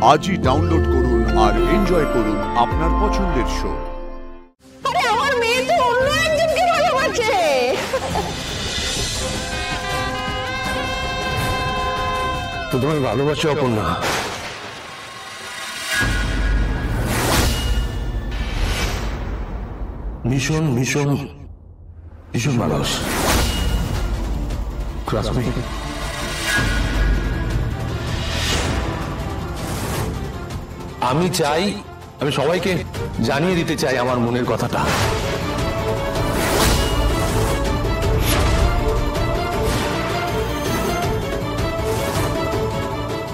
আজই ডাউনলোড করুন আর এনজয় করুন আপনার পছন্দের শো। আরে আমার মেয়ে তো অন্য একজনকে ভালোবাসে। তো তোমায় ভালোবাসো অপর্ণা? ভীষণ ভীষণ ভীষণ ভালোবাসি। আমি চাই, আমি সবাইকে জানিয়ে দিতে চাই আমার মনের কথাটা।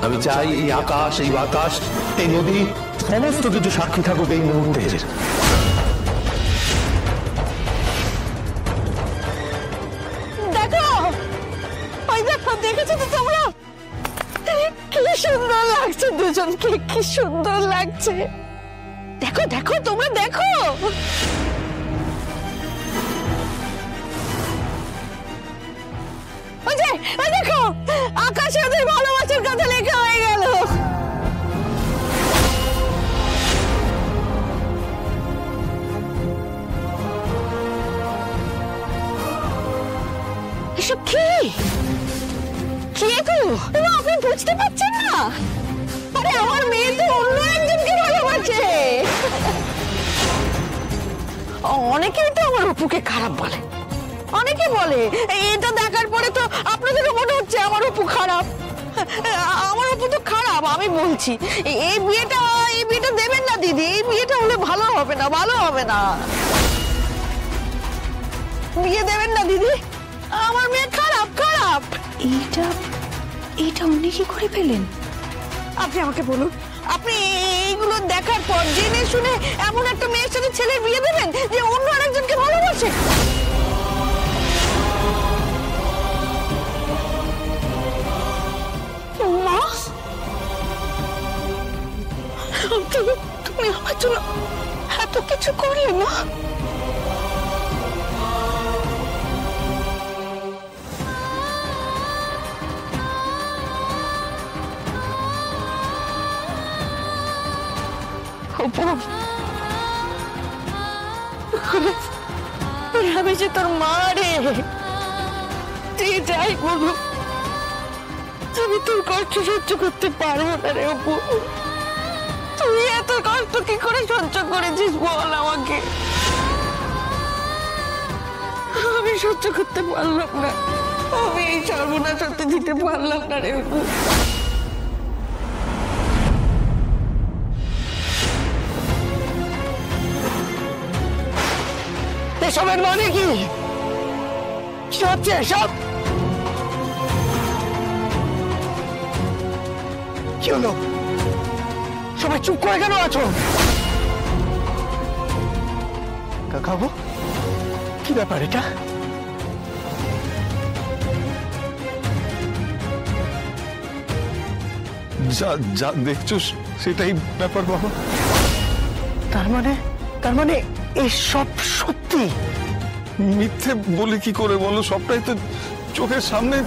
আমি চাই এই আকাশ, এই বাতাস, এই নদী সমস্ত কিছু সাক্ষী থাকুক এই মুহূর্তের। দেখো, ওই দেখো, দেখেছো তো তোমরা? কি সুন্দর লাগছে দুজনকে, কি সুন্দর লাগছে। দেখো দেখো, তোমরা দেখো। ওই দেখো, আকাশে ওদের ভালোবাসার কথা লেখা হয়ে গেল। এসব কি? কি এগুলো? আপনি বুঝতে পারছেন না? আরে আমার মেয়ে তো অন্য একজনকে ভালোবাসে। অনেকেই তো আমার অপুকে খারাপ বলে, অনেকে বলে। এটা দেখার পরে তো আপনাদেরও মনে হচ্ছে আমার অপু খারাপ। আমার অপু তো খারাপ, আমি বলছি। এই বিয়েটা দেবেন না দিদি, এই বিয়েটা হলে ভালো হবে না, ভালো হবে না। বিয়ে দেবেন না দিদি, আমার মেয়ে খারাপ খারাপ। এইটা উনি কি করে পেলেন? আপনি আমাকে বলুন, আপনি এইগুলো দেখার পর জেনে শুনে এমন একটা মেয়ের সাথে ছেলের বিয়ে দেবেন যে অন্য আরেকজনকে ভালোবাসে? মা, তুমি আমার জন্য এত কিছু করলে মা। আমি যে তোর মা রে, তুই যাই বলু, আমি তোর কষ্ট সহ্য করতে পারবো না রে অপু। তুই এত কষ্ট কি করে সহ্য করেছিস বল আমাকে। আমি সহ্য করতে পারলাম না, আমি এই সর্বনাশ হতে দিতে পারলাম না রে অপু। এসবের মানে কি? কি হচ্ছে এসব? কি হলো? সবাই চুপ করে কেন আছো? কাকাবু, কি ব্যাপার এটা? যা দেখছো সেটাই ব্যাপার বাবা। তার মানে এসব সত্যি? মিথ্যে বলে কি করে বলো? সবটাই তো চোখের সামনে।